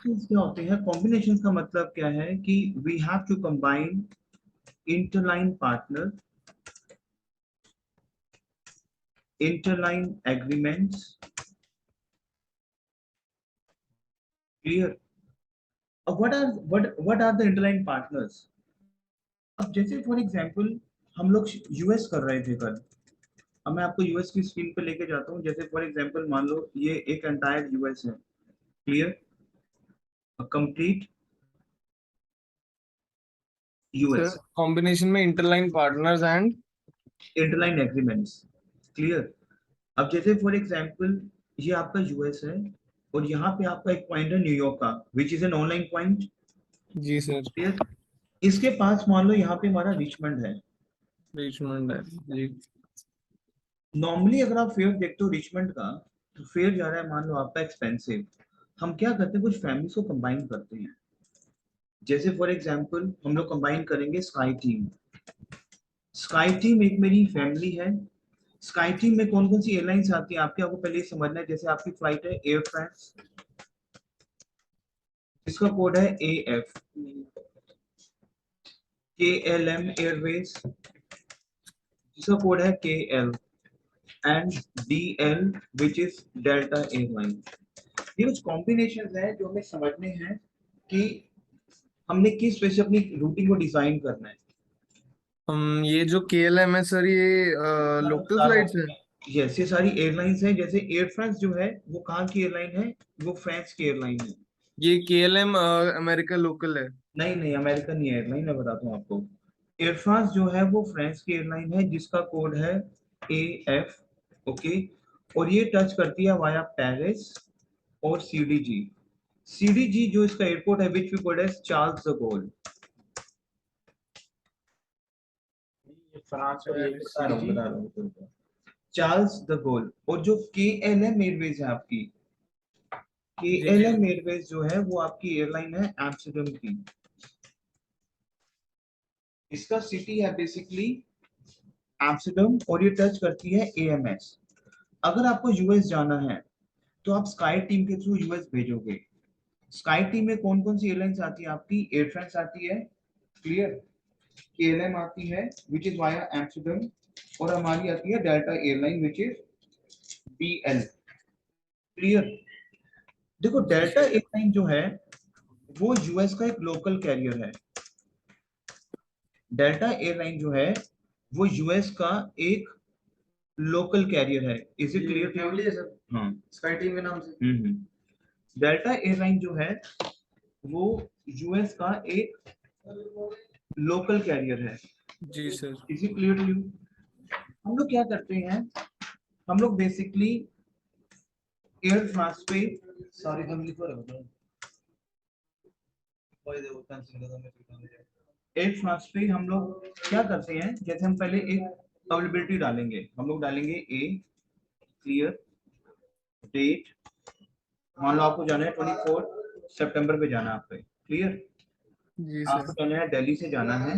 क्या होते हैं कॉम्बिनेशन का मतलब क्या है कि we have to combine interline agreements, clear. What are the interline partners? अब जैसे फॉर एग्जांपल हम लोग यूएस कर रहे थे कल। अब मैं आपको यूएस की स्क्रीन पे लेके जाता हूँ। जैसे फॉर एग्जांपल मान लो ये एक एंटायर यूएस है, clear, complete sir US, combination में interline partners and interline agreements, clear. अब जैसे फॉर एग्जांपल ये आपका यूएस है और यहाँ पे आपका एक पॉइंट है न्यूयॉर्क York, which is an online point, जी सर क्लियर। इसके पास मान लो यहाँ पे हमारा रिचमंड है। रिचमंड है जी। नॉर्मली अगर आप फेयर देखते हो रिचमंड का, तो फेयर जा रहा है मान लो आपका एक्सपेंसिव। हम क्या करते हैं, कुछ फैमिलीज को कंबाइन करते हैं। जैसे फॉर एग्जांपल हम लोग कंबाइन करेंगे स्काई टीम। स्काई टीम एक मेरी फैमिली है। स्काई टीम में कौन कौन सी एयरलाइंस आती है आपके, आपको पहले ये समझना है। जैसे आपकी फ्लाइट है एयर फ्रांस, जिसका कोड है AF, KLM एयरवेज, जिसका कोड है KL, and DL which is delta airline. ये कुछ कॉम्बिनेशन है जो हमें समझने हैं कि हमने किस वजह से अपनी रूटिंग को डिजाइन करना है। ये जो KLM है सर, ये लोकल फ्लाइट्स है। यस, ये सारी एयरलाइंस हैं। जैसे एयर फ्रांस जो है वो कहाँ की एयरलाइन है, वो फ्रांस की एयरलाइन है। ये KLM अमेरिका लोकल है। नहीं नहीं, अमेरिकन एयरलाइन, मैं बताता हूँ आपको। एयर फ्रांस जो है वो फ्रांस की एयरलाइन है, जिसका कोड है AF, ओके। और ये टच करती है वाया पेरिस और CDG। CDG जो इसका एयरपोर्ट है, विच वी कोड है चार्ल्स द गोल। फ्रांस में यही पेरिस बता CDG। रहा हूँ तुमको। Charles the goal. और जो KLM एयरवेज है आपकी, जी जी। KLM एयरवेज जो है वो आपकी एयरलाइन है एम्स्टर्डम की। इसका सिटी है बेसिकली एम्स्टर्डम, और ये टच करती है AMS। अगर आपको यूएस जाना है तो आप स्काई टीम के थ्रू यूएस भेजोगे। स्काई टीम में कौन कौन सी एयरलाइंस आती है आपकी, एयर फ्रांस आती है, क्लियर, KLM आती है विच इज वाया एम्स्टर्डम, और हमारी आती है delta airline which is BL, clear. देखो जी डेल्टा सर। एयरलाइन जो है वो यूएस का एक लोकल कैरियर है। डेल्टा एयरलाइन जो है वो यूएस का एक लोकल कैरियर है। इज इट क्लियर, फैमिली है सर? हाँ, स्काई टीम के नाम से। डेल्टा एयरलाइन जो है वो यूएस का एक लोकल कैरियर है। जी sir. Is it clear to you? हम लोग क्या करते हैं, हम लोग बेसिकली एयर फ्रांस पे सॉरी फैमिली को एयर फ्रांस पे हम लोग क्या करते हैं, जैसे हम पहले एक अवेलेबिलिटी डालेंगे। हम लोग डालेंगे क्लियर डेट। मान लो आपको जाना है 24 सितंबर पे जाना है आपको, क्लियर। जी आपको सर। जाना है दिल्ली से जाना है।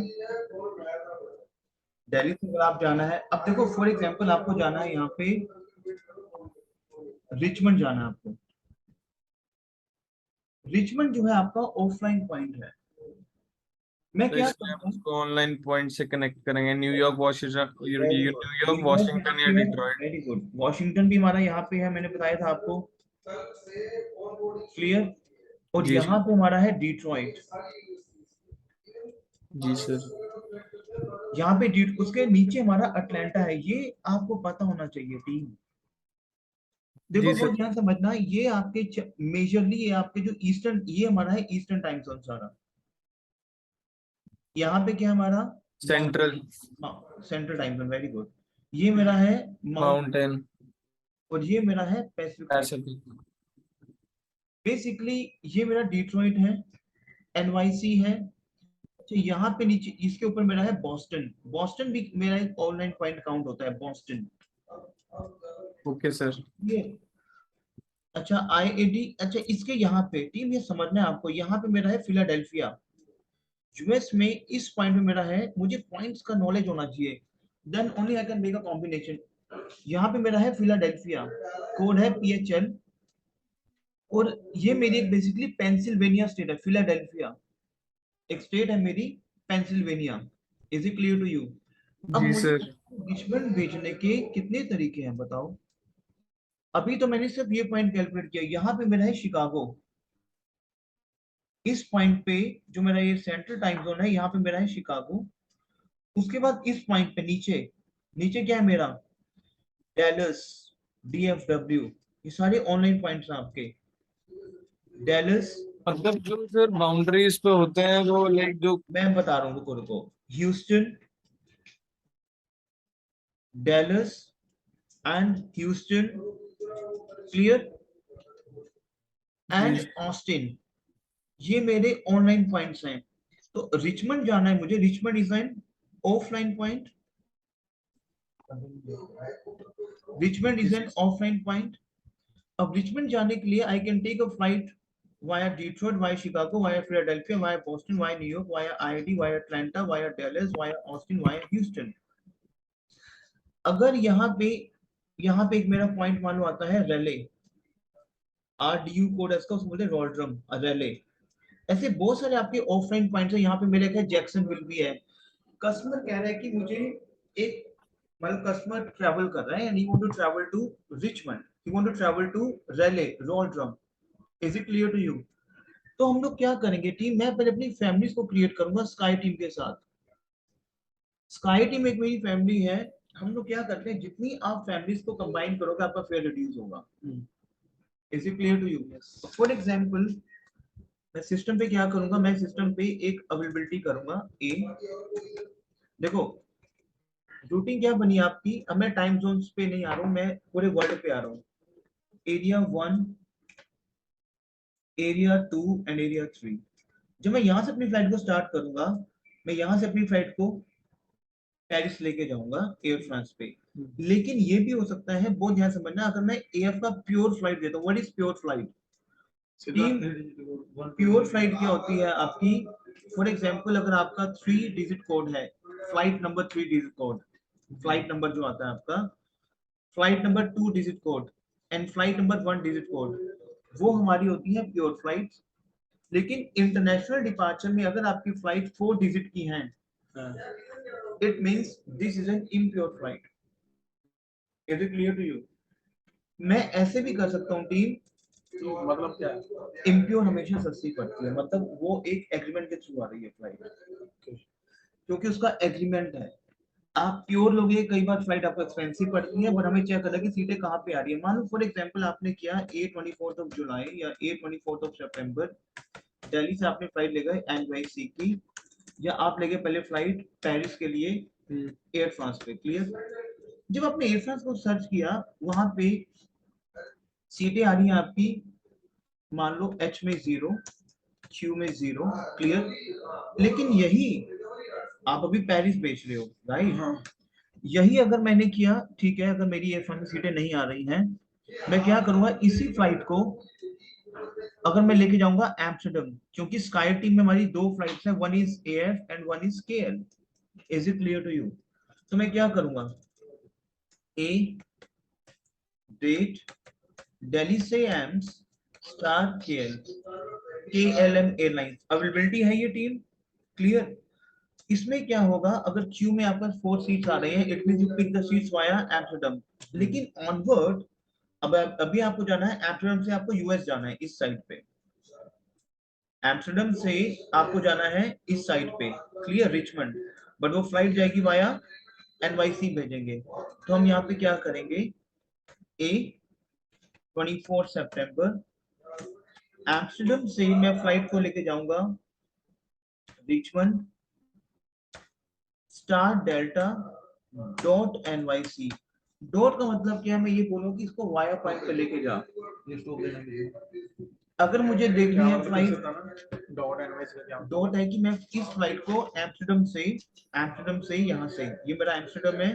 दिल्ली से अगर आप जाना है, अब देखो फॉर एग्जांपल आपको जाना है यहाँ पे रिचमंड जाना है आपको। रिचमंड जो है आपका ऑफलाइन पॉइंट है। मैं तो क्या इसलिए हम करता हूँ, उसको ऑनलाइन पॉइंट से कनेक्ट करेंगे, New York Washington, very good, New York New York यहाँ वॉशिंगटन या पे है, डिट्रॉयट। Very good. वॉशिंगटन भी हमारा यहाँ पे है, मैंने बताया था आपको, क्लियर। और जी यहाँ सर। पे हमारा है डिट्रॉइट। जी सर। यहाँ पे उसके नीचे हमारा अटलांटा है। ये आपको पता होना चाहिए टीम। देखो जी वो सर। ध्यान समझना, ये आपके मेजरली ये आपके जो ईस्टर्न, ये हमारा है ईस्टर्न टाइम जोन सारा। यहाँ पे क्या हमारा central central time zone, very good. ये मेरा है माउंट, माउंटेन और ये मेरा है पैसिफिक टाइम। पैसिफिक। बेसिकली ये मेरा डिट्रॉइट है, NYC है। अच्छा, यहाँ पे नीचे इसके ऊपर मेरा है बॉस्टन। बॉस्टन भी मेरा एक ऑनलाइन पॉइंट काउंट होता है, बॉस्टन, ओके सर। ये। अच्छा IAD, अच्छा इसके यहाँ पे टीम ये समझना है आपको, यहाँ पे मेरा है फिलाडेल्फिया। यूएस में इस पॉइंट पे मेरा है, मुझे पॉइंट्स का नॉलेज होना चाहिए, then only I can make a combination. यहाँ पे मेरा है फिलाडेल्फिया, कोड है PHL, और ये मेरी एक बेसिकली पेंसिल्वेनिया स्टेट है, फिलाडेल्फिया एक स्टेट है मेरी, Pennsylvania. Is it clear to you? अब जी मुझे सर। रिचमंड भेजने के कितने तरीके हैं बताओ। अभी तो मैंने सिर्फ ये पॉइंट कैलकुलेट किया, यहाँ पे मेरा है शिकागो, इस पॉइंट पे जो मेरा ये सेंट्रल टाइम जोन है, यहाँ पे मेरा है शिकागो। उसके बाद इस पॉइंट पे नीचे, नीचे क्या है मेरा, डेलस, डीएफडब्ल्यू, ये सारे ऑनलाइन पॉइंट्स हैं आपके। डेलस, मतलब जो सर बाउंड्रीज पे होते हैं वो लाइक जो। मैं बता रहा हूँ, रुको रुको, Houston, Dallas and Houston, clear, and जी। ऑस्टिन, ये मेरे ऑनलाइन पॉइंट्स हैं। तो रिचमंड जाना है मुझे, Richmond is an offline point, Richmond is an offline point. अब रिचमंड जाने के लिए I can take a flight via Detroit, via Chicago, via Philadelphia, via Boston, via New York, via IIT, via Atlanta, via Dallas, via Austin, via Houston. अगर यहाँ पे एक मेरा point मान लो आता है रेले, RDU कोड है इसका, उसको बोलते हैं रोल्ड्रम रेले। ऐसे बहुत सारे आपके ऑफलाइन पॉइंट्स है, यहाँ पे मेरे क्या जैक्सन विल भी है। कस्टमर कह रहा है कि मुझे एक, मतलब कस्टमर ट्रैवल कर रहा है and he want to travel to Richmond, he want to travel to Raleigh Durham. Is it clear to you? तो हम लोग क्या करेंगे टीम, मैं पहले अपनी फैमिलीज को क्रिएट करूंगा स्काई टीम के साथ। स्काई टीम एक मेरी फैमिली है। हम लोग क्या करते हैं, जितनी आप फैमिलीज को कंबाइन करोगे आपका फेयर रिड्यूस होगा। Is it clear to you? For example, मैं सिस्टम पे क्या करूंगा, मैं सिस्टम पे एक अवेलेबिलिटी करूंगा ए। देखो रूटिंग क्या बनी आपकी, अब मैं टाइम जोन्स पे नहीं आ रहा हूं, मैं पूरे वर्ल्ड पे आ रहा हूँ। Area 1, area 2 and area 3। जब मैं यहाँ से अपनी फ्लाइट को स्टार्ट करूंगा, मैं यहाँ से अपनी फ्लाइट को पेरिस लेके जाऊंगा एयर फ्रांस पे। लेकिन ये भी हो सकता है, बहुत ध्यान समझना, अगर मैं एएफ का प्योर फ्लाइट देता हूँ, what is pure flight team? Pure flight क्या होती है आपकी, फॉर एग्जांपल अगर आपका 3 डिजिट कोड है, flight number 3 digit code, flight number जो आता है आपका, flight number 2 digit code and flight number 1 digit code, वो हमारी होती है प्योर फ्लाइट। लेकिन इंटरनेशनल डिपार्चर में अगर आपकी फ्लाइट 4 डिजिट की है, it means this is an impure flight. Is it clear to you? मैं ऐसे भी कर सकता हूँ टीम, तो मतलब क्या है, इम्प्योर हमेशा सस्ती पड़ती है, मतलब वो एक एग्रीमेंट के थ्रू आ रही है फ्लाइट, क्योंकि उसका एग्रीमेंट है। आप प्योर लोगे, कई बार फ्लाइट आपको एक्सपेंसिव पड़ती है, बट हमें चेक करना है कि सीटें कहाँ पे आ रही है। मान लो फॉर एग्जांपल आपने किया A24 या A24 दिल्ली से आपने फ्लाइट ले गए NYC की, या आप ले गए पहले फ्लाइट पेरिस के लिए एयर फ्रांस पे, क्लियर। जब आपने एयर फ्रांस को सर्च किया, वहां पे सीटें आ रही हैं आपकी, मान लो H में 0, Q में 0, क्लियर। लेकिन यही आप अभी पेरिस बेच रहे हो, राइट? हाँ। यही अगर मैंने किया, ठीक है, अगर मेरी एयर फ्रांस में सीटें नहीं आ रही हैं, मैं क्या करूंगा, इसी फ्लाइट को अगर मैं लेके जाऊंगा एम्स्टर्डम, क्योंकि स्काई टीम में हमारी 2 फ्लाइट्स हैं, one is AF and one is KL। Is it clear to you? तो मैं क्या करूंगा, ए डेट दिल्ली से एम्स स्टार KLM एयरलाइंस अवेलेबिलिटी है ये टीम, क्लियर। इसमें क्या होगा, अगर क्यू में आपका 4 सीट्स आ रहे हैं, it means you pick the seats via Amsterdam. लेकिन ऑनवर्ड, अब अभी आपको जाना है एम्स्टर्डम से, आपको यूएस जाना है इस साइड पे, एम्स्टर्डम से आपको जाना है इस साइड पे, क्लियर, रिचमंड। बट वो फ्लाइट जाएगी वाया NYC भेजेंगे। तो हम यहाँ पे क्या करेंगे, ए 24 सितंबर, एम्स्टर्डम से मैं फ्लाइट को लेके जाऊंगा Richmond star delta .NYC। Dot का मतलब क्या है, मैं ये बोलूँ कि इसको वाया पॉइंट पे लेके जा। अगर मुझे देखनी है फ्लाइट, डॉट है कि मैं इस फ्लाइट को एम्स्टर्डम से यहाँ से, ये मेरा एम्स्टर्डम है,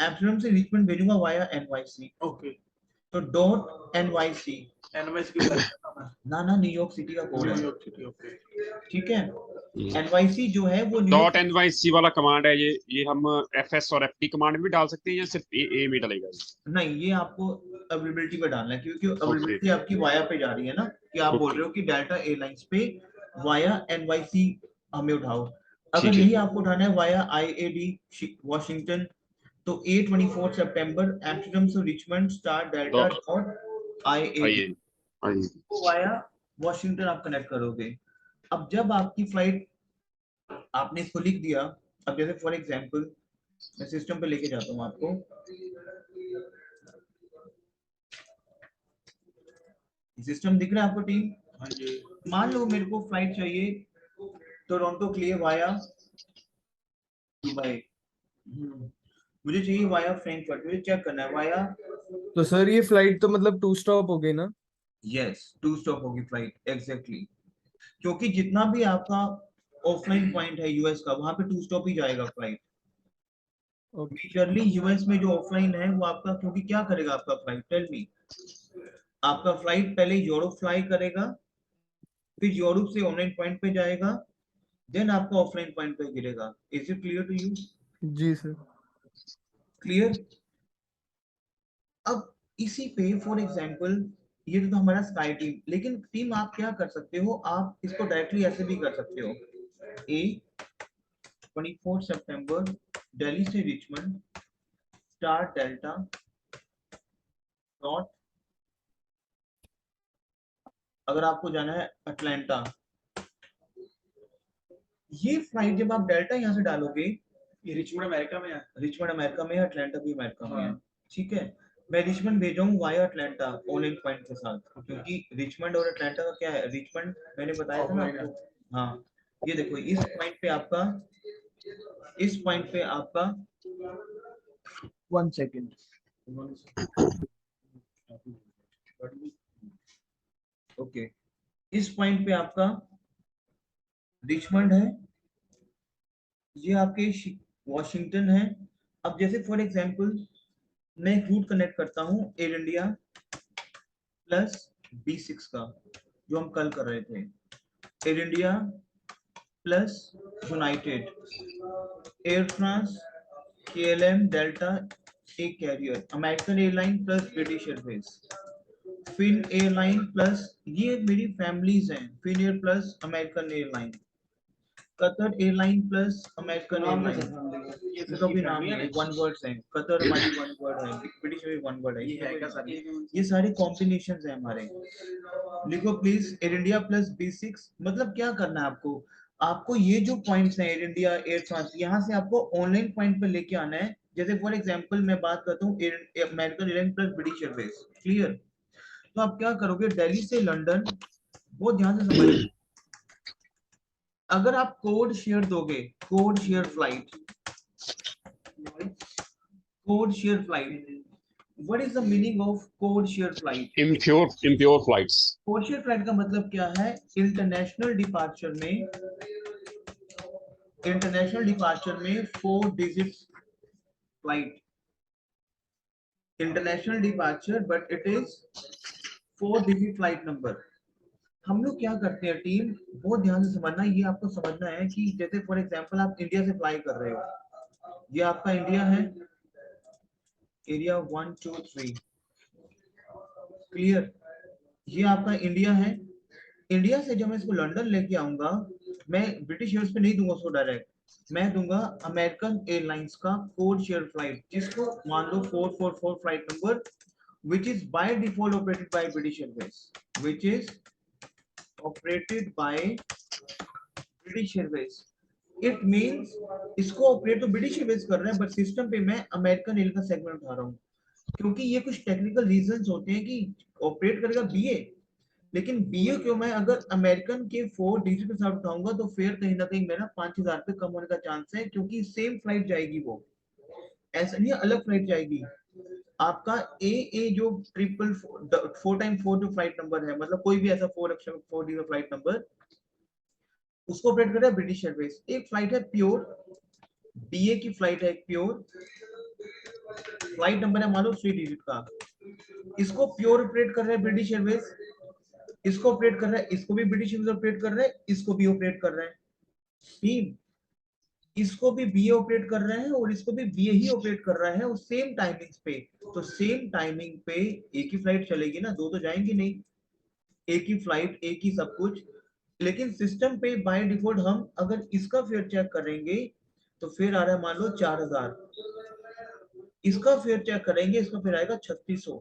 एम्स्टर्डम से रिचमंड भेजूंगा वाया NYC। ओके, तो .NYC, ना ना न्यूयॉर्क सिटी का कोड है, ठीक है। NYC जो है वो डॉट न्यूयॉर्क, NYC वाला कमांड है ये हम FS और FD कमांड में भी डाल सकते हैं या सिर्फ ए में डालेगा? नहीं ये आपको अवेलेबिलिटी पे डालना है, क्योंकि अवेलेबिलिटी आपकी वाया पे जा रही है ना, कि आप बोल रहे हो कि डेल्टा एयरलाइंस पे वाया एनवाईसी हमें उठाओ। अगर यही आपको उठाना है वाया आईएडी वॉशिंगटन, तो 8-24 सितंबर एम्स्टर्डम से Richmond star delta dot IAD via Washington आप कनेक्ट करोगे। अब जब आपकी फ्लाइट, आपने इसको लिख दिया, अब जैसे फॉर एग्जांपल मैं सिस्टम पे लेके जाता हूँ आपको, सिस्टम दिख रहा है आपको टीम? हाँ जी। मान लो मेरे को फ्लाइट चाहिए टोरंटो के लिए वाया दुबई, मुझे चाहिए वाया फ्रैंकफर्ट, मुझे चेक करना है वाया। तो सर ये फ्लाइट तो मतलब 2 स्टॉप हो गई ना? यस, 2 स्टॉप होगी फ्लाइट एग्जैक्टली, क्योंकि जितना भी आपका ऑफलाइन पॉइंट है यूएस का, वहां पे 2 स्टॉप ही जाएगा फ्लाइट। मेजरली यूएस में जो ऑफलाइन है वो आपका, क्योंकि क्या करेगा आपका फ्लाइट, टेल मी, आपका फ्लाइट पहले यूरोप फ्लाई करेगा, फिर यूरोप से ऑनलाइन पॉइंट पे जाएगा, देन आपका ऑफलाइन पॉइंट पे गिरेगा। Is it clear to you? जी सर। क्लियर। अब इसी पे फॉर एग्जांपल ये तो हमारा स्काई टीम, लेकिन टीम आप क्या कर सकते हो, आप इसको डायरेक्टली ऐसे भी कर सकते हो, ए 24 सितंबर दिल्ली से रिचमंड स्टार डेल्टा डॉट, अगर आपको जाना है अटलांटा, ये फ्लाइट जब आप डेल्टा यहाँ से डालोगे, ये रिचमंड अमेरिका में है, रिचमंड अमेरिका में है, अटलांटा भी अमेरिका में है, ठीक है। मैं रिचमंड भेजूंगा वाया अटलांटा ऑनलाइन पॉइंट के साथ, क्योंकि रिचमंड और अटलांटा का क्या है, रिचमंड मैंने बताया था ना आपको। हाँ, ये देखो इस पॉइंट पे आपका, इस पॉइंट पे आपका 1 सेकेंड, ओके, इस पॉइंट पे आपका रिचमंड है, ये आपके वॉशिंगटन है। अब जैसे फॉर एग्जांपल मैं एक रूट कनेक्ट करता हूँ एयर इंडिया प्लस B6 का, जो हम कल कर रहे थे, Air India plus United, Air France, KLM Delta एक carrier, American airline plus British Airways, Fin airline plus, ये मेरी फैमिलीज हैं, Finnair plus American airline, Qatar airline plus American airline, इसका भी नाम है, वन वर्ड्स हैं, कतर हमारी वन वर्ड है, ब्रिटिश में वन वर्ड है, ये सारे कॉम्बिनेशंस हैं हमारे। लिखो please air India plus B6, मतलब क्या करना है आपको, आपको ये जो पॉइंट्स हैं एयर इंडिया एयर फ्रांस, यहाँ से आपको ऑनलाइन पॉइंट पे लेके आना है। जैसे फॉर एग्जांपल मैं बात करता हूँ American airline plus British Airways, clear. तो आप क्या करोगे, दिल्ली से लंदन, बहुत ध्यान से समझिए, अगर आप कोड शेयर दोगे, code share flight, code share flight, what is the meaning of code share flight? impure flights. Code share flight का मतलब क्या है, इंटरनेशनल डिपार्चर में, इंटरनेशनल डिपार्चर में 4 digit flight, international departure but it is 4 digit flight number. हम लोग क्या करते हैं टीम, बहुत ध्यान से समझना, ये आपको समझना है कि जैसे फॉर एग्जांपल आप इंडिया से फ्लाई कर रहे हो, ये आपका इंडिया है, एरिया 1 2 3, क्लियर, ये आपका इंडिया है। इंडिया से जब मैं इसको लंदन लेके आऊंगा, मैं ब्रिटिश एयर्स पे नहीं दूंगा उसको डायरेक्ट, मैं दूंगा अमेरिकन एयरलाइंस का कोड शेयर फ्लाइट, जिसको मान लो 444 flight number, which is by default operated by British Airways, which is operated by British Airways. It means इसको ऑपरेट तो ब्रिटिश एयरवेज कर रहे हैं, बट सिस्टम पे मैं अमेरिकन एयर का सेगमेंट उठा रहा हूँ, क्योंकि ये कुछ टेक्निकल रीजंस होते हैं कि ऑपरेट करेगा बीए, लेकिन बीए क्यों, मैं अगर अमेरिकन के 4 डिजिट के साथ उठाऊंगा तो फिर कहीं ना कहीं मेरा 5000 रुपये कम होने का चांस है, क्योंकि सेम फ्लाइट जाएगी, वो ऐसा नहीं अलग फ्लाइट जाएगी। आपका ए जो 4x4 जो फ्लाइट नंबर है, मतलब कोई भी ऐसा 4 अक्षर 4 डिजिट फ्लाइट नंबर, उसको ऑपरेट कर रहा है ब्रिटिश एयरवेज। एक फ्लाइट है प्योर, बीए की फ्लाइट है एक प्योर, फ्लाइट नंबर है मान लो 3 डिजिट का, इसको प्योर ऑपरेट कर रहा है ब्रिटिश एयरवेज, इसको ऑपरेट कर रहा है, इसको भी ब्रिटिश एयरवेज ऑपरेट कर रहा है, इसको भी ऑपरेट कर रहा है। टीम, इसको भी बीए ऑपरेट कर रहे हैं और इसको भी बीए ही ऑपरेट कर रहा है और सेम टाइमिंग्स पे। तो सेम टाइमिंग पे एक ही फ्लाइट चलेगी ना, दो तो जाएंगी नहीं, एक ही फ्लाइट, एक ही सब कुछ। लेकिन सिस्टम पे बाय डिफॉल्ट हम अगर इसका फेयर चेक करेंगे तो फिर आ रहा है मान लो 4000, इसका फेयर चेक करेंगे, इसका फिर आएगा 3600,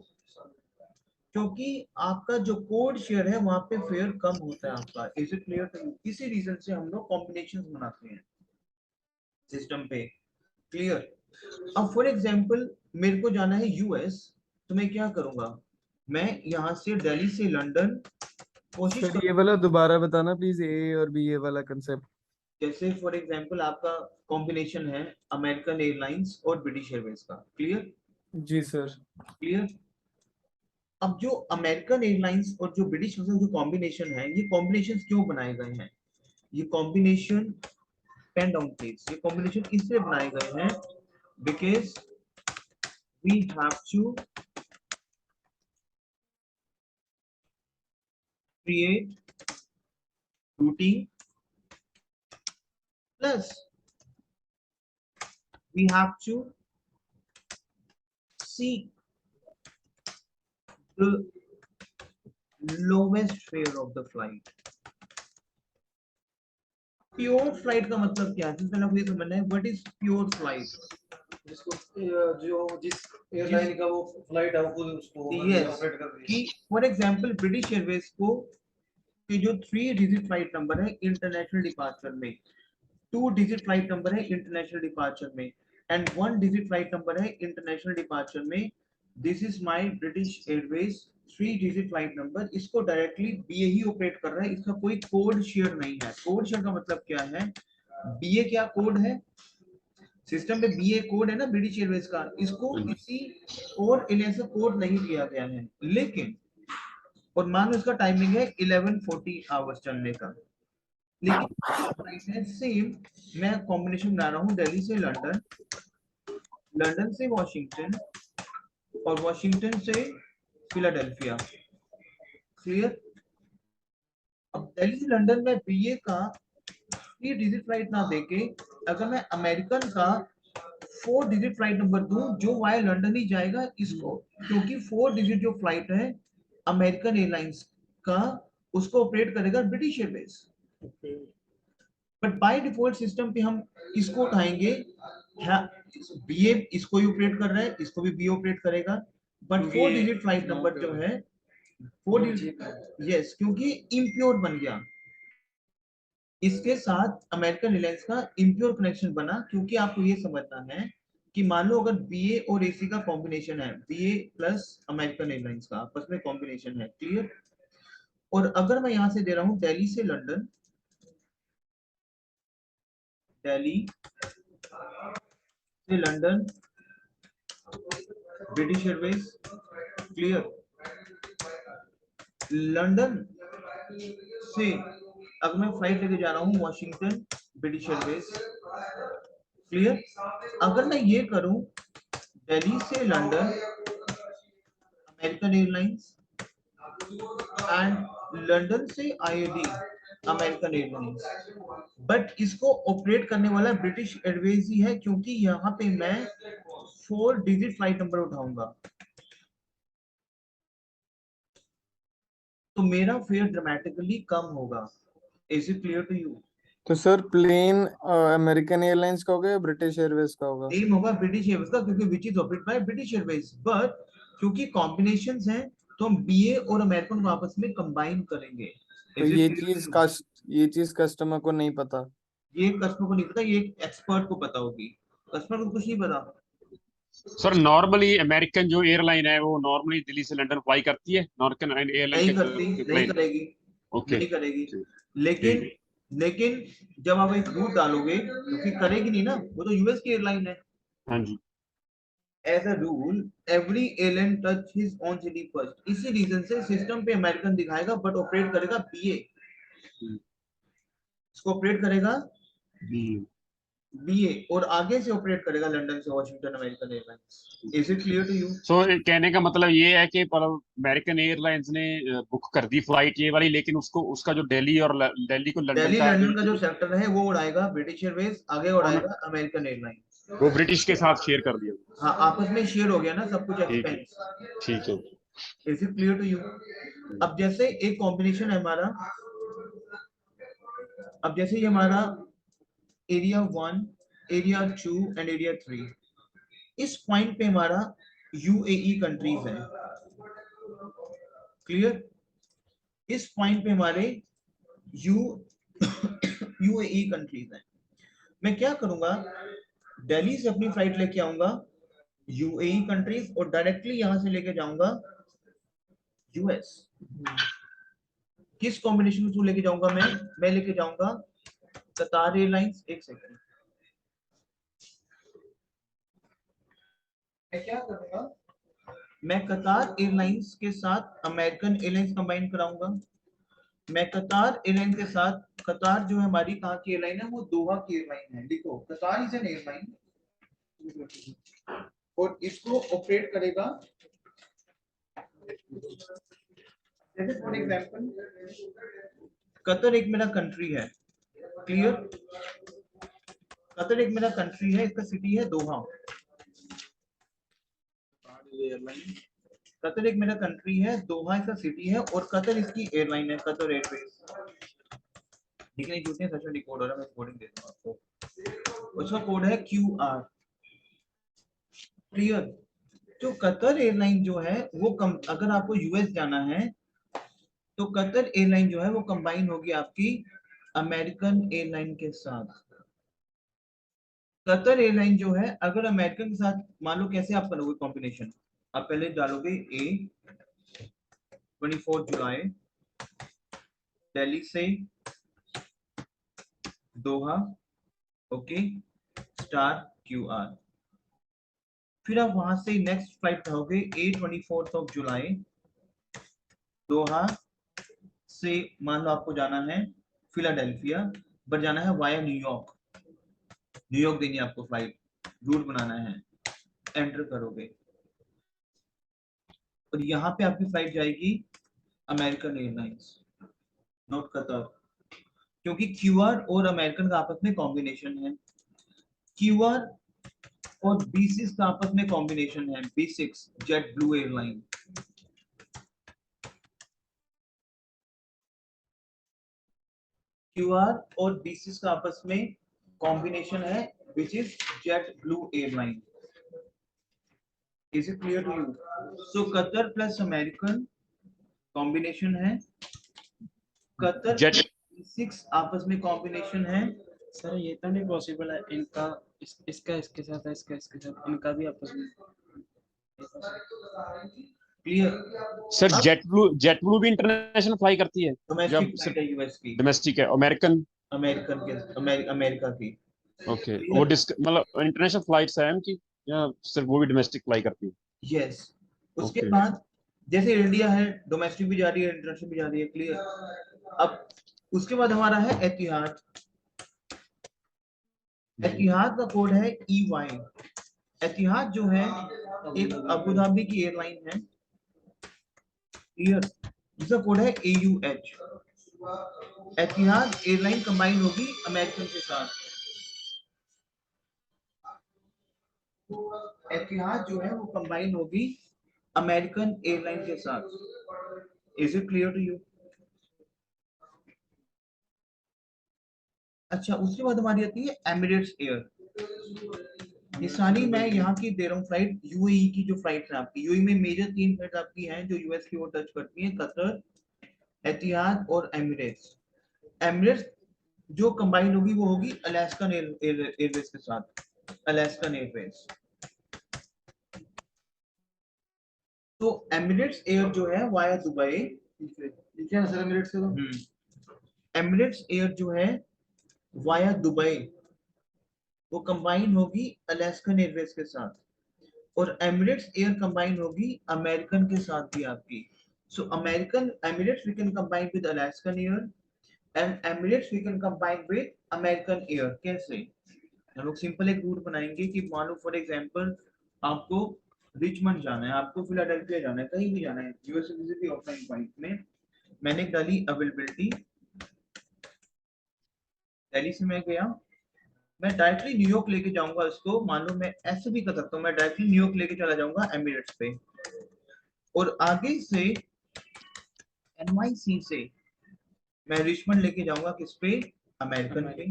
क्योंकि आपका जो कोड शेयर है वहां पे फेयर कम होता है आपका। Is it clear to you? इसी रीजन से हम लोग कॉम्बिनेशंस बनाते हैं सिस्टम पे। क्लियर? अब फॉर एग्जांपल मेरे को जाना है यूएस, तो मैं क्या करूंगा, मैं यहाँ से दिल्ली से लंदन कोशिश सर ये करूंगा। वाला दोबारा बताना प्लीज, ए और बी ए वाला कंसेप्ट। जैसे फॉर एग्जांपल आपका कॉम्बिनेशन है अमेरिकन एयरलाइंस और ब्रिटिश एयरवेज का। क्लियर? जी सर। क्लियर? अब जो अमेरिकन एयरलाइंस और जो ब्रिटिश एयरवेज का जो कॉम्बिनेशन है, ये कॉम्बिनेशन क्यों बनाए गए हैं? ये कॉम्बिनेशन, पेन डाउन प्लीज, ये कॉम्बिनेशन इसलिए बनाए गए हैं because we have to create routing plus we have to seek the lowest fare of the flight. Pure flight का मतलब क्या है? पहले आपको ये समझना है व्हाट इज प्योर फ्लाइट। जिसको जो जिस एयरलाइन का वो फ्लाइट है वो खुद उसको ऑपरेट कर रही है। कि फॉर एग्जांपल ब्रिटिश एयरवेज को के जो 3 डिजिट फ्लाइट नंबर है इंटरनेशनल डिपार्चर में, 2 डिजिट फ्लाइट नंबर है इंटरनेशनल डिपार्चर में एंड 1 डिजिट फ्लाइट नंबर है इंटरनेशनल डिपार्चर में। This is my British Airways 3 digit flight number, इसको डायरेक्टली बीए ही ऑपरेट कर रहा है, इसका कोई कोड शेयर नहीं है। कोड शेयर का मतलब क्या है? बीए क्या कोड है सिस्टम पे? बीए कोड है ना ब्रिटिश एयरवेज का, इसको किसी और एयरलाइन से कोड नहीं दिया गया है। लेकिन और मान लो इसका टाइमिंग है 1140 आवर्स चलने का, लेकिन सेम मैं कॉम्बिनेशन बना रहा हूँ दिल्ली से लंदन, लंदन से वॉशिंगटन और वॉशिंगटन से फिलाडेल्फिया। क्लियर? अब दिल्ली से लंदन में बीए का 3 डिजिट फ्लाइट ना देके अगर मैं अमेरिकन का 4 डिजिट फ्लाइट नंबर दूं जो वाया लंदन ही जाएगा इसको, क्योंकि 4 डिजिट जो फ्लाइट है अमेरिकन एयरलाइंस का, उसको ऑपरेट करेगा British Airways. But by default system पे हम इसको उठाएंगे, बीए इसको ही ऑपरेट कर रहा है, इसको भी बीए ऑपरेट करेगा, बट 4 डिजिट फ्लाइट नंबर जो है 4 डिजिट, यस, क्योंकि इम्प्योर बन गया। इसके साथ अमेरिकन एयरलाइंस का इम्प्योर कनेक्शन बना, क्योंकि आपको ये समझना है कि मान लो अगर बीए और एसी का कॉम्बिनेशन है, बीए प्लस अमेरिकन एयरलाइंस का आपस में कॉम्बिनेशन है। क्लियर? और अगर मैं यहां से दे रहा हूं दिल्ली से लंदन, दिल्ली से London British Airways. Clear? London से अगर मैं फ्लाइट लेके जा रहा हूँ वॉशिंगटन ब्रिटिश एयरवेज। क्लियर? अगर मैं ये करूं दिल्ली से London American airlines and London से आईएडी अमेरिकन एयरलाइंस, बट इसको ऑपरेट करने वाला ब्रिटिश एयरवेज ही है, क्योंकि यहाँ पे मैं 4 डिजिट फ्लाइट नंबर उठाऊंगा, तो मेरा फेयर ड्रामेटिकली कम होगा। Is it clear to you? तो सर प्लेन अमेरिकन एयरलाइंस का होगा या ब्रिटिश एयरवेज का होगा? सेम होगा ब्रिटिश एयरवेज का, क्योंकि which is operated by British Airways, but क्योंकि कॉम्बिनेशंस हैं तो हम बीए और अमेरिकन को आपस में कंबाइन करेंगे। तो is it clear to you? ये चीज कस्टमर को नहीं पता। ये कस्टमर को नहीं पता, ये एक्सपर्ट को पता होगी, कस्टमर को कुछ नहीं पता। सर नॉर्मली अमेरिकन जो एयरलाइन है वो नॉर्मली दिल्ली से लंदन फ्लाई करती है, अमेरिकन एयरलाइन नहीं के करती, जो नहीं प्लेन। करेगी, ओके, नहीं करेगी। ठीक लेकिन है। लेकिन जब आप एक रूट डालोगे तो फिर करेगी नहीं ना, वो तो यूएस की एयरलाइन है। हाँ जी। As a rule every airline touch his own city first, इसी रीजन से सिस्टम पे अमेरिकन दिखाएगा बट ऑपरेट करेगा बीए, इसको ऑपरेट करेगा हम्म, BA और आगे से ऑपरेट करेगा लंदन से Washington American Airlines. Is it clear to you? So कहने का मतलब ये है कि पर अमेरिकन एयरलाइंस ने बुक कर दी फ्लाइट ये वाली, लेकिन उसको उसका जो दिल्ली और दिल्ली को लंदन दिल्ली का लंदन का जो सेक्टर है वो उड़ाएगा ब्रिटिश एयरवेज, आगे उन्होंने- उड़ाएगा अमेरिकन एयरलाइंस। वो ब्रिटिश के साथ शेयर कर दिया। हाँ, आपस में शेयर हो गया ना सब कुछ ठीक है, एक्सपेंस। ठीक है। Is it clear to you? अब जैसे एक कॉम्बिनेशन है हमारा, अब जैसे ये हमारा एरिया 1, एरिया 2 एंड एरिया 3, इस पॉइंट पे हमारा यूएई कंट्रीज है। क्लियर? इस पॉइंट पे हमारे यू यूएई कंट्रीज हैं। मैं क्या करूंगा, दिल्ली से अपनी फ्लाइट लेके आऊंगा यूएई कंट्रीज और डायरेक्टली यहां से लेके जाऊंगा यूएस। किस कॉम्बिनेशन के थ्रू लेके जाऊंगा मैं लेके जाऊंगा कतार एयरलाइंस। एक सेकंड, मैं क्या करूंगा, मैं कतार एयरलाइंस के साथ अमेरिकन एयरलाइंस कंबाइन कराऊंगा। मैं कतार एयरलाइन के साथ, कतार जो है हमारी कहाँ की एयरलाइन है, वो दोहा की एयरलाइन है। देखो कतार इज एन एयरलाइन और इसको ऑपरेट करेगा, जैसे फॉर एग्जांपल कतर एक मेरा कंट्री है। क्लियर? कतर एक मेरा कंट्री है, इसका सिटी है दोहा। कतर एक मेरा कंट्री है, दोहा इसका सिटी है और कतर इसकी एयरलाइन है, कतर एयरवेज। ठीक है, जितने सेशन डिकोड हो रहा है मैं कोडिंग देता हूं आपको। उसका कोड है QR। क्लियर? तो कतर एयरलाइन जो है वो अगर आपको यूएस जाना है तो कतर एयरलाइन जो है वो कंबाइन होगी आपकी अमेरिकन एयरलाइन के साथ। कतर एयरलाइन जो है अगर अमेरिकन के साथ, मान लो कैसे आप करोगे कॉम्बिनेशन, आप पहले डालोगे A 24 जुलाई दिल्ली से दोहा, ओके, स्टार QR। फिर आप वहां से नेक्स्ट फ्लाइट करोगे A 24 जुलाई दोहा से, मान लो आपको जाना है फिलाडेल्फिया, पर जाना है वाया न्यूयॉर्क। न्यूयॉर्क देनी है आपको फ्लाइट, रूट बनाना है, एंटर करोगे और यहाँ पे आपकी फ्लाइट जाएगी अमेरिकन एयरलाइंस, नॉट कतर, क्योंकि QR और अमेरिकन का आपस में कॉम्बिनेशन है। QR और B6 का आपस में कॉम्बिनेशन है, B6 jet blue airline. QR और B6 का आपस में कॉम्बिनेशन है which is jet blue airline. Is it clear to you? So Qatar plus American combination है, कतर जेट B6 आपस में कॉम्बिनेशन है। सर ये तो नहीं पॉसिबल है इनका, इसका इसके साथ है, इसका इसके साथ, इनका भी आपस में। क्लियर? सर जेट ब्लू भी इंटरनेशनल फ्लाई करती है डोमेस्टिक जब फ्लाइट है यूएस की, डोमेस्टिक है अमेरिकन? अमेरिकन के अमेरिका की। ओके, वो मतलब इंटरनेशनल फ्लाइट्स है उनकी या सिर्फ वो भी डोमेस्टिक फ्लाई करती है? यस। उसके Okay. बाद जैसे इंडिया है, डोमेस्टिक भी जा रही है, इंटरनेशनल भी जा रही है। क्लियर? अब उसके बाद हमारा है एतिहाद। एतिहाद का कोड है EY। एतिहाद जो है एक अबू धाबी की एयरलाइन है। क्लियर? जिसका कोड है AUH। एतिहाद एयरलाइन कंबाइन होगी अमेरिकन के साथ। एतिहाद जो है वो कंबाइन होगी अमेरिकन एयरलाइन के साथ। Is it clear to you? अच्छा, उसके बाद हमारी आती है एमिरेट्स एयर। ये सारी मैं यहाँ की दे रहा हूँ फ्लाइट, यूएई की जो फ्लाइट है आपकी। यूएई में मेजर 3 फ्लाइट आपकी हैं जो यूएस की ओर टच करती हैं, कतर, एतिहाद और एमिरेट्स। एमिरेट्स जो कंबाइन होगी वो होगी अलास्कन एयरवेज के साथ, अलास्कन एयरवेज। तो एमिरेट्स एयर जो है वाया दुबई, ठीक है सर, एमिरेट्स का एमिरेट्स एयर जो है वाया दुबई वो कंबाइन होगी अलास्कन एयरवेज के साथ, और एमिरेट्स एयर कंबाइन होगी अमेरिकन के साथ भी आपकी। So American Emirates we can combine with Alaskan Air and Emirates we can combine with American Air. कैसे? हम लोग सिंपल एक रूट बनाएंगे कि मान लो फॉर एग्जांपल आपको रिचमंड जाना है, आपको फिलाडेल्फिया जाना है, कहीं भी जाना है यूएस किसी भी ऑफलाइन पॉइंट में। मैंने डाली अवेलेबिलिटी, दिल्ली से मैं गया, मैं डायरेक्टली न्यूयॉर्क लेके जाऊंगा इसको। मान लो मैं ऐसे भी कर सकता हूँ, मैं डायरेक्टली न्यूयॉर्क लेके चला जाऊंगा एमिरेट्स पे, और आगे से एनवाईसी से मैं रिचमंड लेके जाऊंगा किस पे, अमेरिकन पे।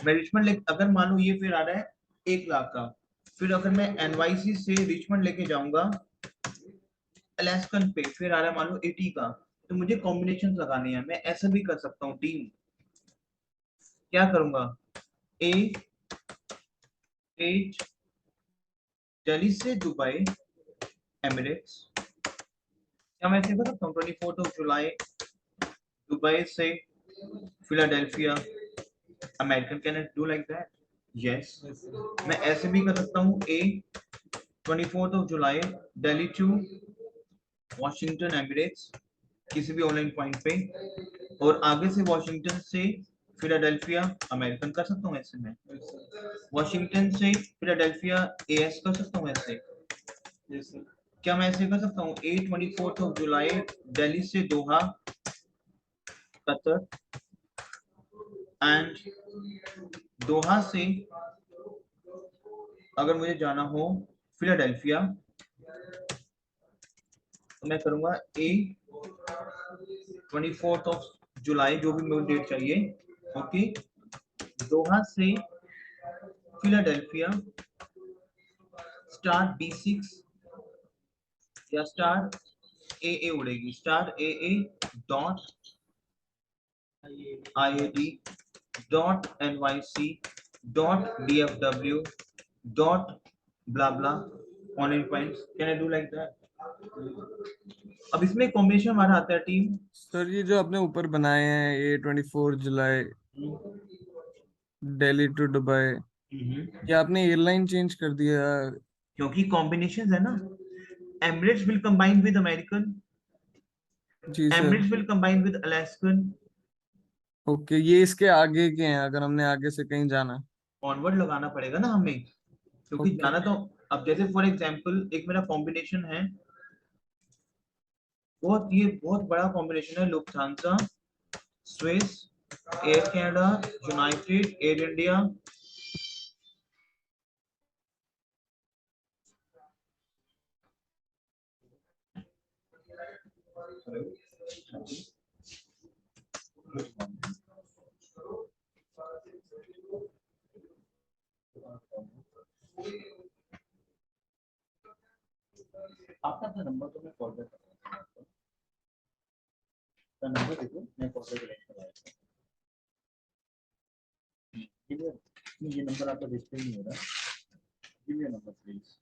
मैं रिचमंड ले, अगर मान लो ये फिर आ रहा है 1 लाख का, फिर अगर मैं एनवाईसी से रिचमंड लेके जाऊंगा अलास्कन पे, फिर आ रहा है मान लो 80 का। तो मुझे कॉम्बिनेशन लगाने हैं, मैं ऐसा भी कर सकता हूँ टीम। क्या करूंगा, ए 8 दिल्ली से दुबई एमिरेट्स, क्या मैं ऐसे कर सकता हूँ 24 जुलाई दुबई से Philadelphia American, can I do like that? Yes. मैं ऐसे भी कर सकता हूँ, ए 24 जुलाई दिल्ली टू वॉशिंगटन एमिरेट्स किसी भी ऑनलाइन पॉइंट पे, और आगे से वॉशिंगटन से फिलाडेल्फिया अमेरिकन कर सकता हूँ ऐसे में। वॉशिंगटन से फिलाडेल्फिया एएस कर सकता हूँ ऐसे। क्या मैं ऐसे कर सकता हूँ, ए 24 जुलाई दिल्ली से दोहा कतर, एंड दोहा से अगर मुझे जाना हो फिलाडेल्फिया तो मैं करूंगा ए 24 जुलाई, जो भी मुझे डेट चाहिए, ओके। दोहा से फिलाडेल्फिया स्टार B6 या स्टार AA उड़ेगी, star AA dot IAD dot NYC dot DFW dot blah blah online points. Can I do like that? अब इसमें कॉम्बिनेशन हमारा आता है टीम। सर ये जो आपने ऊपर बनाए हैं, ये 24 जुलाई दिल्ली टू दुबई, ये आपने एयरलाइन चेंज कर दिया? क्योंकि कॉम्बिनेशन है ना, Emirates will combine with American, जी sir. Emirates will combine with Alaskan. Okay, ये इसके आगे के हैं, अगर हमने आगे से कहीं जाना? ऑनवर्ड लगाना पड़ेगा ना हमें, क्योंकि ओके। जाना तो, अब जैसे फॉर एग्जांपल एक मेरा कॉम्बिनेशन है, बहुत ये बहुत बड़ा कॉम्बिनेशन है, Lufthansa Swiss air Canada United air India. आपका अपना नंबर तो मैं कॉल बैक करता हूँ, आपका नंबर देखो, मैं कॉल बैक कराया था। ये नंबर आपका डिस्प्ले नहीं हो रहा, give me your number please.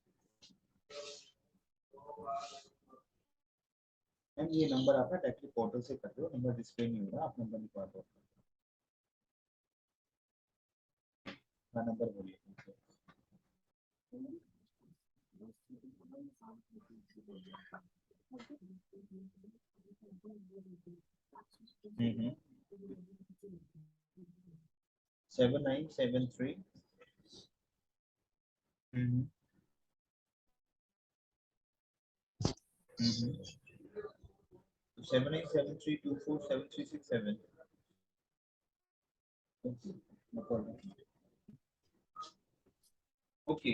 Ma'am ये नंबर आपका डायरेक्टली पोर्टल से कर दो, नंबर डिस्प्ले नहीं हो रहा, आप नंबर निकाल दो। हाँ नंबर बोलिए। हम्म 7973 7973247367। ओके,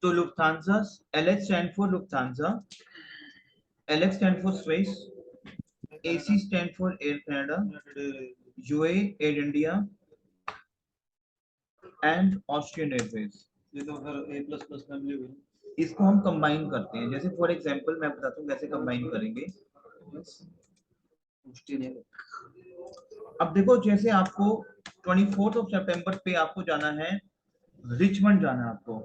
तो Lufthansa, LH stand for Lufthansa, LX stand for Swiss, AC stand for air Canada, UA air India and Austrian Airways. ये तो फिर A प्लस प्लस फैमिली हुई। इसको हम कंबाइन करते हैं, जैसे फॉर एग्जांपल मैं बताता हूँ कैसे कंबाइन करेंगे। अब देखो जैसे आपको 24 सितंबर पे आपको जाना है रिचमंड, जाना है आपको,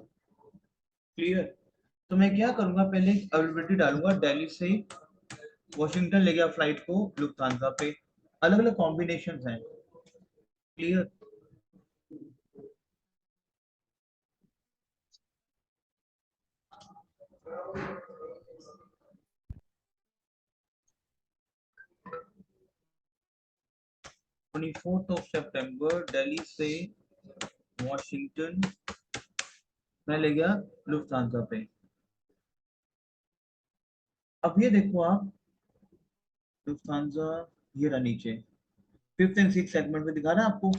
क्लियर? तो मैं क्या करूंगा, पहले अवेलेबिलिटी डालूंगा, दिल्ली से वॉशिंगटन ले गया फ्लाइट को लुफ्थांसा पे, अलग अलग कॉम्बिनेशंस हैं, क्लियर? ट्वेंटी फोर्थ ऑफ सितंबर दिल्ली से वॉशिंगटन, मैं ले गया लुफ्थांसा पे। अब ये देखो आप, लुफ्थांसा ये रहा नीचे, 5th एंड 6th सेगमेंट पे दिखा रहा है आपको।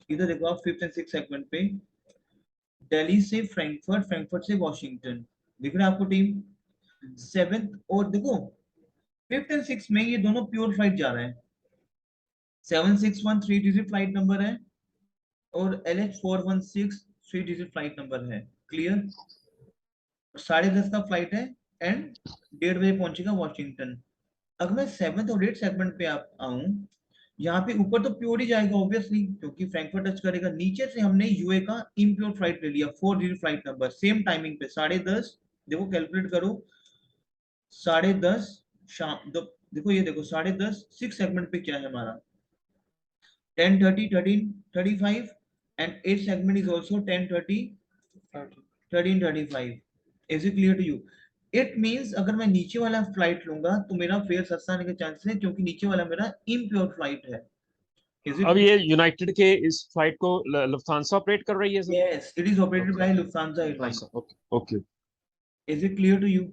इधर देखो आप 5th एंड 6th सेगमेंट पे, दिल्ली से फ्रैंकफर्ट, फ्रैंकफर्ट से वॉशिंगटन, दिख रहा है आपको टीम। 7th और देखो 5th एंड 6th में ये दोनों प्योर फ्लाइट जा रहे हैं। 761 3 डिजिट फ्लाइट नंबर है और LH416 3 डिजिट फ्लाइट नंबर है। क्लियर? 10:30 का फ्लाइट है एंड 1:30 बजे पहुंचेगा वॉशिंगटन। अगर मैं 7th और 8th सेगमेंट पे आप आऊं, यहाँ पे ऊपर तो प्योर ही जाएगा ऑब्वियसली, क्योंकि फ्रैंकफर्ट टच करेगा। नीचे से हमने यूए का इम्प्योर फ्लाइट ले लिया, 4 digit flight number, same timing पे 10:30। देखो कैलकुलेट करो, 10:30 शाम, देखो ये देखो 10:30 6 सेगमेंट पे क्या है हमारा, 10:30 13:35 and 8 segment is also 10:30 13:35. Is it clear to you? It means अगर मैं नीचे वाला फ्लाइट लूंगा तो मेरा फेयर सस्ता आने के चांसेस है, क्योंकि नीचे वाला मेरा इम्प्योर फ्लाइट है। Is it? अब ये यूनाइटेड के इस फ्लाइट को लुफ्थांसा ऑपरेट कर रही है sir? Yes, it is operated by Lufthansa Airlines. Okay okay. Is it clear to you?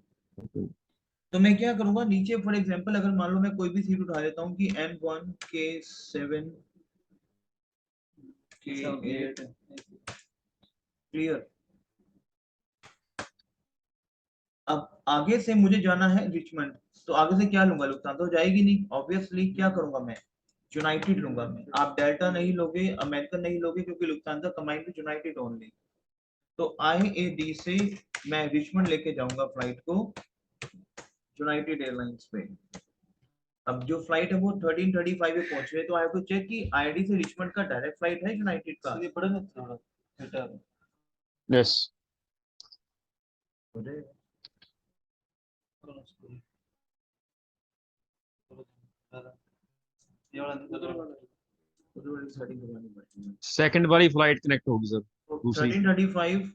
तो मैं क्या करूंगा, नीचे फॉर एग्जांपल अगर मान लो मैं कोई भी सीट उठा लेता हूँ कि M1 K7 K8, क्लियर। अब आगे से मुझे जाना है रिचमंड, तो आगे से क्या लूंगा, लुफ्थांसा तो जाएगी नहीं ऑब्वियसली। क्या करूंगा मैं, यूनाइटेड लूंगा मैं। आप डेल्टा नहीं लोगे, अमेरिकन नहीं लोगे, क्योंकि लुफ्थांसा कमाई टू यूनाइटेड ओनली। तो IAD से मैं रिचमंड लेके जाऊंगा फ्लाइट को यूनाइटेड एयरलाइंस पे। अब जो फ्लाइट है वो 13:35 पे पहुंच रही है, तो आई हैव टू चेक कि IAD से रिचमंड का डायरेक्ट फ्लाइट है यूनाइटेड का। ये बड़ा ना थोड़ा बेटर यस। ये वाला सेकंड वाली फ्लाइट कनेक्ट होगी सर दूसरी। 13:35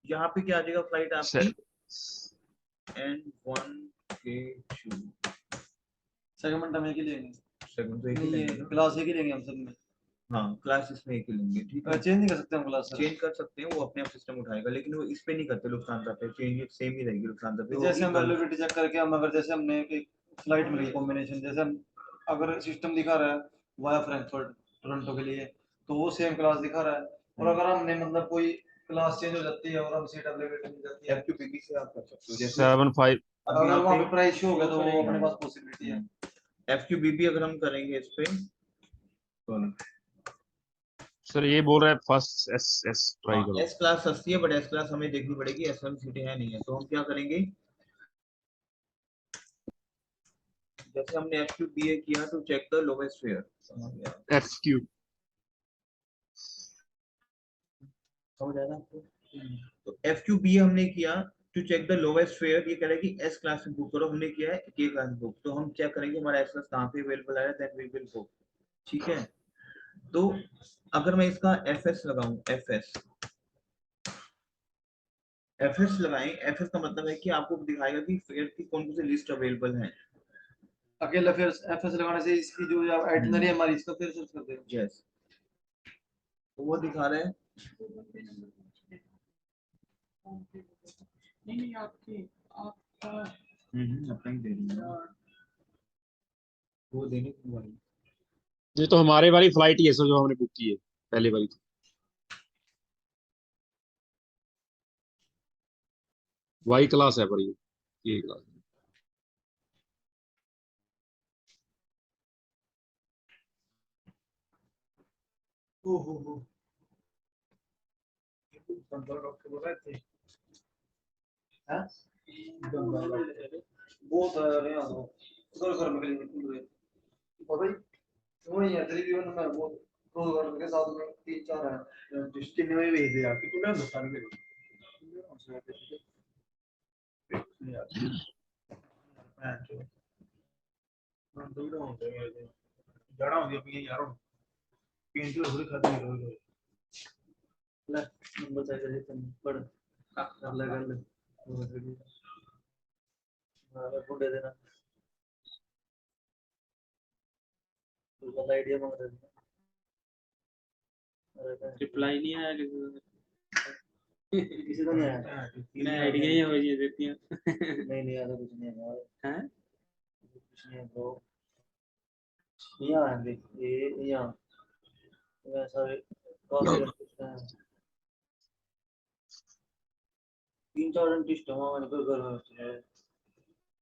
यहाँ पे क्या आ जाएगा फ्लाइट आपकी, N1 K2। सेगमेंट हम एक ही लेंगे, सेकंड तो एक ही नहीं लेंगे ये ना। क्लास एक ही लेंगे हम सब में। हाँ क्लास इसमें एक ही लेंगे, ठीक है। चेंज नहीं कर सकते हम क्लास चेंज कर सकते हैं, वो अपने आप सिस्टम उठाएगा, लेकिन वो इस पे नहीं करते लुफ्थांसा पे। चेंज सेम ही रहेगी लुफ्थांसा पे। जैसे हम अवेलेबिलिटी चेक करके हम अगर जैसे हमने एक फ्लाइट मिली कॉम्बिनेशन, जैसे हम अगर सिस्टम दिखा रहा है वाया फ्रैंकफर्ट टोरंटो के लिए, तो वो सेम क्लास दिखा रहा है। और अगर हमने मतलब कोई क्लास चेंज हो जाती है और हम सीट अवेलेबिलिटी मिल जाती है FQPB से आप कर सकते हो। जैसे 75। अब अगर यहाँ वहाँ पे पे प्राइस शो हो गया तो वो अपने पास पॉसिबिलिटी है। FQBB अगर हम करेंगे इस पे, तो सर ये बोल रहा है फर्स्ट एस एस ट्राई करो। S क्लास सस्ती है, बट S क्लास हमें देखनी पड़ेगी, S1 सीटें है नहीं है। तो हम क्या करेंगे, जैसे हमने FQBA किया to check the lowest fare, F Q. समझ आया ना आपको? तो FQBA हमने किया to check the lowest fare. ये कह रहा है कि S क्लास में बुक करो, हमने किया है K क्लास में बुक। तो हम क्या करेंगे, हमारा S क्लास कहाँ पे अवेलेबल है, देन वी विल बुक, ठीक है। तो अगर मैं इसका FS लगाऊं, FS लगाएं, FS का मतलब है कि आपको दिखाएगा कि फेयर की कौन कौन सी लिस्ट अवेलेबल है। अकेला फिर एफएस लगाने से इसकी जो आइटनरी है हमारी, इसको फिर सर्च कर देंगे। यस, तो वो दिखा रहे हैं। नहीं आपकी आपका अपना ही दे दूंगा, वो देने की वाली। ये तो हमारे वाली फ्लाइट ही है सर जो हमने बुक की है पहले वाली। वाई क्लास है पर ये क्लास। ओहो, डॉक्टर बोल रहे थे हैं बहुत है यहाँ तो घर में के लिए पूरे पता ही वही है तेरी भी मैं बहुत रोज घर के साथ में 3-4 है डिस्ट्रिक्ट में भेज दे यार, कि तूने नुकसान के जड़ा हो गया भी यार, पेंट थोड़ी खाती है रोज। ले नंबर चाहिए तुम पढ़ कर ले हां बुढ़े देना तो आइडिया मांग रहे थे। रिप्लाई नहीं आया किसी का नहीं आया मैं आइडिया ही हो जी देती हूँ नहीं आया कुछ नहीं आया हैं कुछ नहीं है ब्रो यहाँ आएंगे ये यहाँ वैसा काफी रखते हैं 3-4 डेंटिस्ट हैं वहाँ पर घर में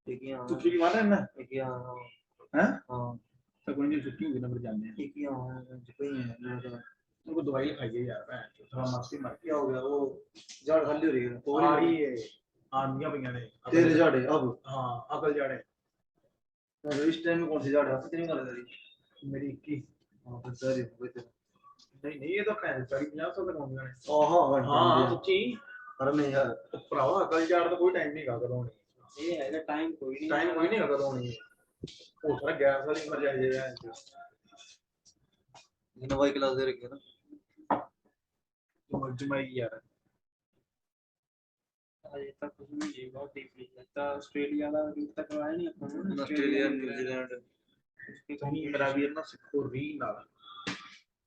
एक यहाँ तो फ्री मारा है ना एक यहाँ हैं हाँ तो कोई नहीं छुट्टी होगी नंबर जानने हैं एक यहाँ है कोई नहीं है उनको दवाई लिखाइए यार मैं थोड़ा मस्ती मर क्या हो गया वो झाड़ खाली हो रही है तो आ रही है आंधियां पईयां ने तेरे झाड़े अब हाँ अकल जाड़े और इस टाइम में कौन सी झाड़ है कितनी गाल करी मेरी 21 हाँ फिर सारी नहीं ये तो 40-50 तक होंगे ने हाँ हाँ सच्ची अरे नहीं यार भरावा अकल जाड़ तो कोई टाइम नहीं गा करो ये है टाइम कोई नहीं टाइम कोई नहीं गा करो नहीं वो सारा गैस वाली मर जाए नवाई क्लास दे रखी है ना तो जमाई यार अजय तक कुछ नहीं है बहुत डीपली लगता ऑस्ट्रेलिया का रूट तक आया नहीं अपन ऑस्ट्रेलिया न्यूजीलैंड उसके कहीं मेरा वीर ना सिखो री ना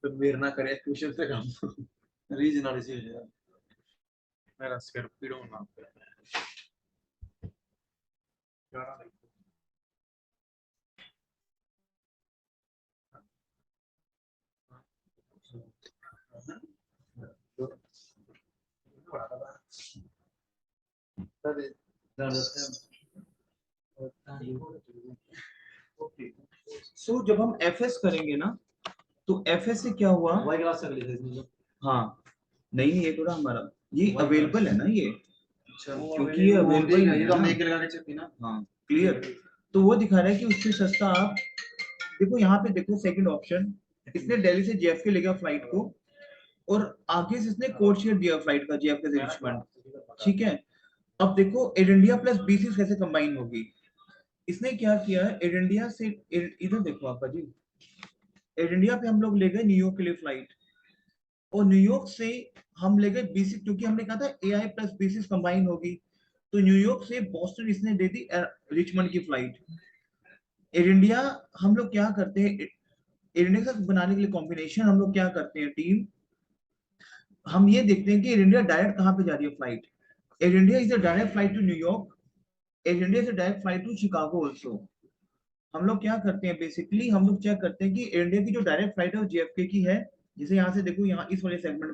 तो वीर ना करे ट्यूशन से काम रीजनल सी है मेरा सिर पीड़ो ना पे गाना देखो सो जब हम एफएस करेंगे ना तो एफएस से क्या हुआ नवाई क्लास से अगली से इसमें हाँ नहीं ये थोड़ा हमारा ये अवेलेबल है ना ये अच्छा क्योंकि ये अवेलेबल है ये तो ना। हमने एक लगा के चेक की ना हाँ क्लियर तो वो दिखा रहा है कि उससे सस्ता आप देखो यहाँ पे देखो सेकंड ऑप्शन इसने दिल्ली से जेएफके ले गया फ्लाइट को और आगे से इसने कोड शेयर दिया फ्लाइट का जेएफके से रिचमंड ठीक है अब देखो एयर इंडिया प्लस बीसी कैसे कंबाइन होगी इसने क्या किया है एयर इंडिया से इधर देखो आपका जी एयर इंडिया पे हम लोग ले गए न्यूयॉर्क के लिए फ्लाइट और न्यूयॉर्क से हम ले गए बीसी क्योंकि हमने कहा था एआई प्लस बीसी कंबाइन होगी तो न्यूयॉर्क से बॉस्टन इसने दे दी रिचमंड की फ्लाइट एयर इंडिया हम लोग क्या करते हैं एयर इंडिया के साथ बनाने के लिए कॉम्बिनेशन हम लोग क्या करते हैं टीम हम ये देखते हैं कि एयर इंडिया डायरेक्ट कहाँ पे जा रही है flight Air India is a direct flight to New York Air India से direct flight to Chicago also हम लोग क्या करते हैं बेसिकली हम लोग चेक करते हैं कि एयर इंडिया की जो डायरेक्ट फ्लाइट है वो जेएफके की है जैसे यहाँ से देखो यहाँ इस वाले सेगमेंट